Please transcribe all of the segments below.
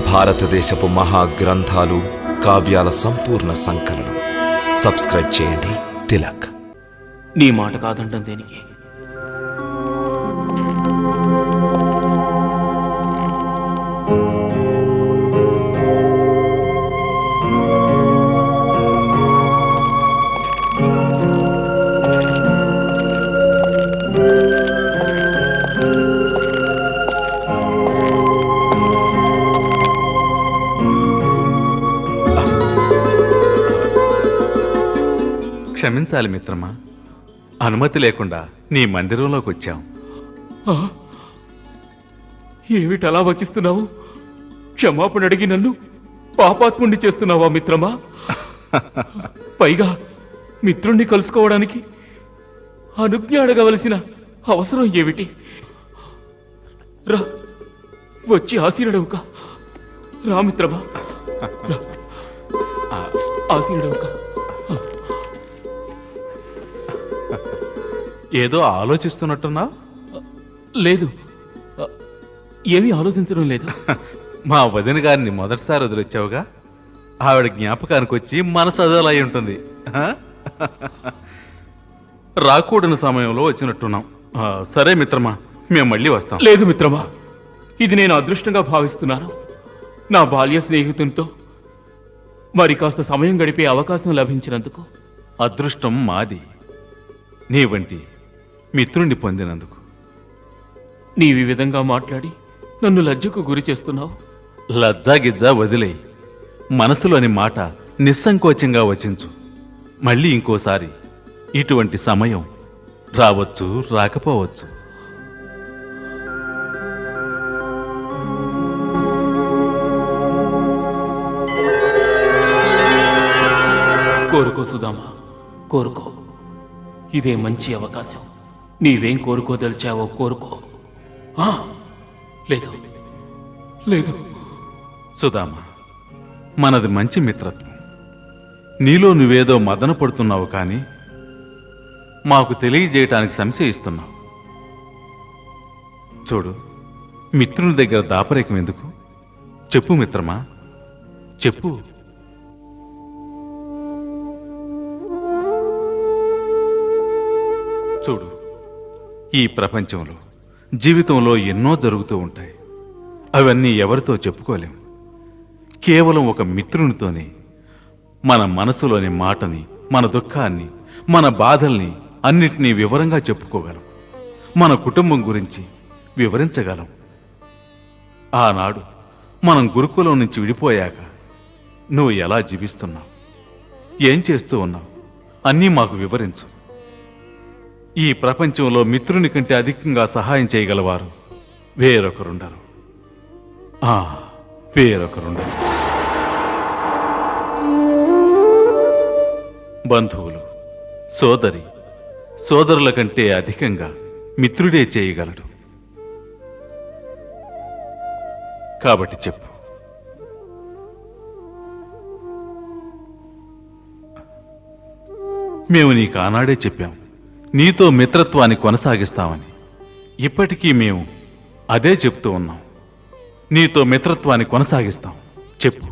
భారతదేశపు మహాగ్రంథాలు, కావ్యాల సంపూర్ణ సంకలనం. సబ్స్క్రైబ్ చేయండి. తిలక్. నీ మాట కాదంటం దేనికి? క్షమించాలి మిత్రమా, అనుమతి లేకుండా నీ మందిరంలోకి వచ్చాం. ఏమిటలా వచిస్తున్నావు? క్షమాపణ అడిగి నన్ను పాపాత్ముణ్ణి చేస్తున్నావా మిత్రమా? పైగా మిత్రుణ్ణి కలుసుకోవడానికి అనుజ్ఞ అడగవలసిన అవసరం ఏమిటి? రా, వచ్చి ఆశీనుడవుక. రా మిత్రమా, ఆశీనుడవుక. ఏదో ఆలోచిస్తున్నట్టున్నావు? లేదు, ఏమీ ఆలోచించడం లేదు. మా వదిన గారిని మొదటిసారి వదిలొచ్చావుగా, ఆవిడ జ్ఞాపకానికి వచ్చి మనసు అదోలై ఉంటుంది. రాకూడని సమయంలో వచ్చినట్టున్నాం. సరే మిత్రమా, మేము మళ్ళీ వస్తాం. లేదు మిత్రమా, ఇది నేను అదృష్టంగా భావిస్తున్నాను. నా బాల్య స్నేహితునితో మరి కాస్త సమయం గడిపే అవకాశం లభించినందుకు. అదృష్టం మాది, నీ వంటి మిత్రుణ్ణి పొందినందుకు. నీవి విధంగా మాట్లాడి నన్ను లజ్జకు గురి చేస్తున్నావు. లజ్జా గిజ్జా వదిలేయి, మనసులోని మాట నిస్సంకోచంగా వచించు. మళ్ళీ ఇంకోసారి ఇటువంటి సమయం రావచ్చు, రాకపోవచ్చు. కోరుకో సుధామా, కోరుకో. ఇదే మంచి అవకాశం. నీవేం కోరుకోదలిచావో కోరుకో. లేదు లేదు సుధామా, మనది మంచి మిత్రత్వం. నీలో నువ్వేదో మదన పడుతున్నావు, కానీ మాకు తెలియజేయటానికి సంశయిస్తున్నావు. చూడు, మిత్రుని దగ్గర దాపరికం ఎందుకు? చెప్పు మిత్రమా, చెప్పు. చూడు, ఈ ప్రపంచంలో జీవితంలో ఎన్నో జరుగుతూ ఉంటాయి. అవన్నీ ఎవరితో చెప్పుకోలేం. కేవలం ఒక మిత్రునితోనే మన మనసులోని మాటని, మన దుఃఖాన్ని, మన బాధల్ని అన్నిటినీ వివరంగా చెప్పుకోగలం. మన కుటుంబం గురించి వివరించగలం. ఆనాడు మనం గురుకులం నుంచి విడిపోయాక నువ్వు ఎలా జీవిస్తున్నావు, ఏం చేస్తూ ఉన్నావు అన్నీ మాకు వివరించు. ఈ ప్రపంచంలో మిత్రుని కంటే అధికంగా సహాయం చేయగలవారు వేరొకరుండరు. వేరొకరుండరు. బంధువులు, సోదరి, సోదరుల కంటే అధికంగా మిత్రుడే చేయగలడు. కాబట్టి చెప్పు. మేము నీకు ఆనాడే చెప్పాం, నీతో మిత్రత్వాన్ని కొనసాగిస్తామని. ఇప్పటికీ మేము అదే చెప్తూ ఉన్నాం. నీతో మిత్రత్వాన్ని కొనసాగిస్తాం. చెప్పు,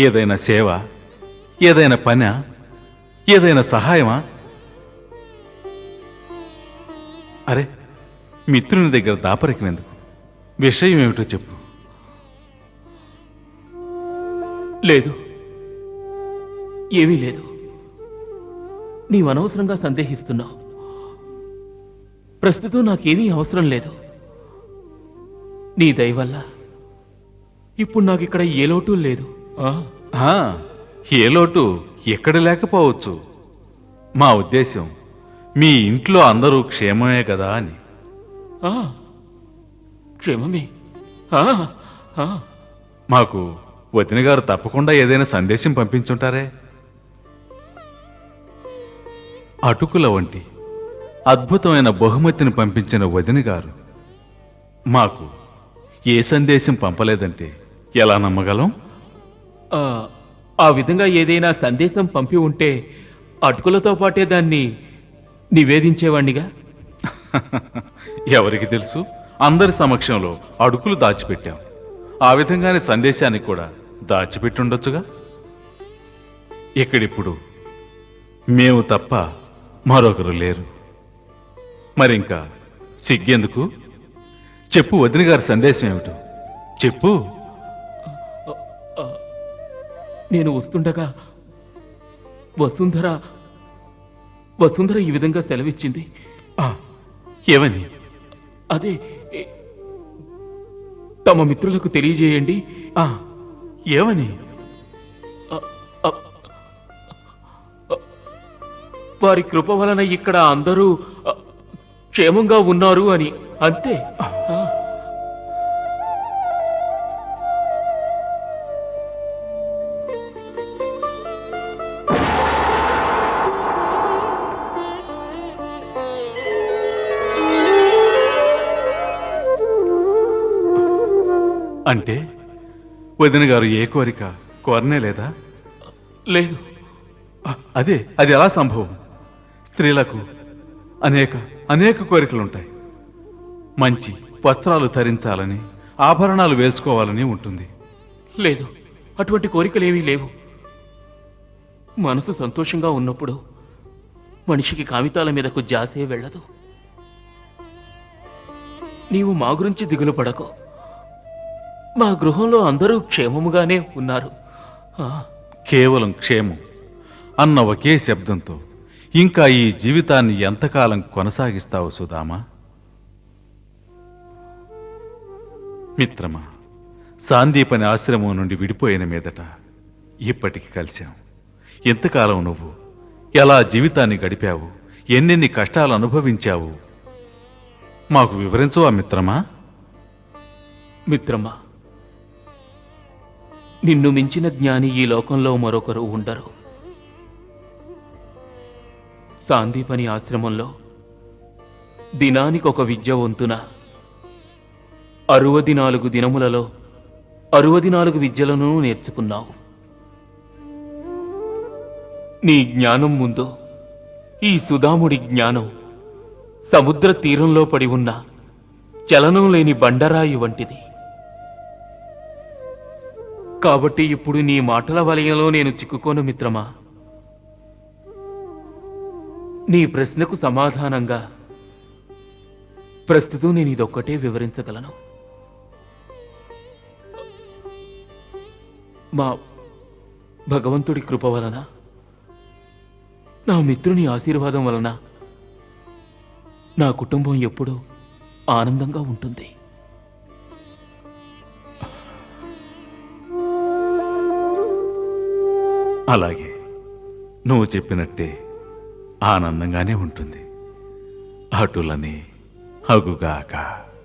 ఏదైనా సేవ, ఏదైనా పనా, ఏదైనా సహాయమా? అరే, మిత్రుని దగ్గర దాపరికం ఎందుకు? విషయం ఏమిటో చెప్పు. లేదు, ఏమీ లేదు. నీవు అనవసరంగా సందేహిస్తున్నావు. ప్రస్తుతం నాకేమీ అవసరం లేదు. నీ దయ వల్ల ఇప్పుడు నాకు ఇక్కడ ఏ లోటు లేదు. ఏ లోటు ఎక్కడ లేకపోవచ్చు. మా ఉద్దేశం మీ ఇంట్లో అందరూ క్షేమమే కదా అని. క్షేమమే. మాకు వదిన గారు తప్పకుండా ఏదైనా సందేశం పంపించుంటారే. అటుకుల వంటి అద్భుతమైన బహుమతిని పంపించిన వదిన గారు మాకు ఏ సందేశం పంపలేదంటే ఎలా నమ్మగలం? ఆ విధంగా ఏదైనా సందేశం పంపి ఉంటే అటుకులతో పాటే దాన్ని నివేదించేవాణ్ణిగా. ఎవరికి తెలుసు, అందరి సమక్షంలో అడుగులు దాచిపెట్టాం. ఆ విధంగానే సందేశాన్ని కూడా దాచిపెట్టుండొచ్చుగా. ఇక్కడిప్పుడు మేము తప్ప మరొకరు లేరు. మరింకా సిగ్గెందుకు? చెప్పు, వదిన గారి సందేశం ఏమిటో చెప్పు. నేను వస్తుండగా వసుంధర ఈ విధంగా సెలవిచ్చింది. ఆ, ఏమని? అదే తమ మిత్రులకు తెలియజేయండి. ఆ, ఏమని? వారి కృప వలన ఇక్కడ అందరూ క్షేమంగా ఉన్నారు అని, అంతే. అంటే వదిన గారు ఏ కోరిక కోరనే లేదా? లేదు. అది ఎలా సంభవం? స్త్రీలకు అనేక కోరికలుంటాయి. మంచి వస్త్రాలు ధరించాలని, ఆభరణాలు వేసుకోవాలని ఉంటుంది. లేదు, అటువంటి కోరికలేమీ లేవు. మనసు సంతోషంగా ఉన్నప్పుడు మనిషికి కాగితాల మీదకు జాసే వెళ్ళదు. నీవు మా గురించి దిగులు పడకు. మా గృహంలో అందరూ క్షేమముగానే ఉన్నారు. కేవలం క్షేమం అన్న ఒకే శబ్దంతో ఇంకా ఈ జీవితాన్ని ఎంతకాలం కొనసాగిస్తావు సుధామా? మిత్రమా, సాందీపని ఆశ్రమం నుండి విడిపోయిన మీదట ఇప్పటికి కలిశాం. ఎంతకాలం నువ్వు ఎలా జీవితాన్ని గడిపావు, ఎన్నెన్ని కష్టాలు అనుభవించావు మాకు వివరించవా మిత్రమా? మిత్రమా, నిన్ను మించిన జ్ఞాని ఈ లోకంలో మరొకరు ఉండరు. సాందీపని ఆశ్రమంలో దినానికి ఒక విద్య వంతున 64 దినములలో 64 విద్యలను నేర్చుకున్నావు. నీ జ్ఞానం ముందు ఈ సుధాముడి జ్ఞానం సముద్ర తీరంలో పడి ఉన్న చలనం లేని బండరాయి వంటిది. కాబట్టి ఇప్పుడు నీ మాటల వలయంలో నేను చిక్కుకోను మిత్రమా. నీ ప్రశ్నకు సమాధానంగా ప్రస్తుతం నేను ఇదొక్కటే వివరించగలను. మా భగవంతుడి కృప వలన, నా మిత్రుని ఆశీర్వాదం వలన నా కుటుంబం ఎప్పుడూ ఆనందంగా ఉంటుంది. అలాగే నువ్వు చెప్పినట్టే ఆనందంగానే ఉంటుంది. అటులని అగుగాక.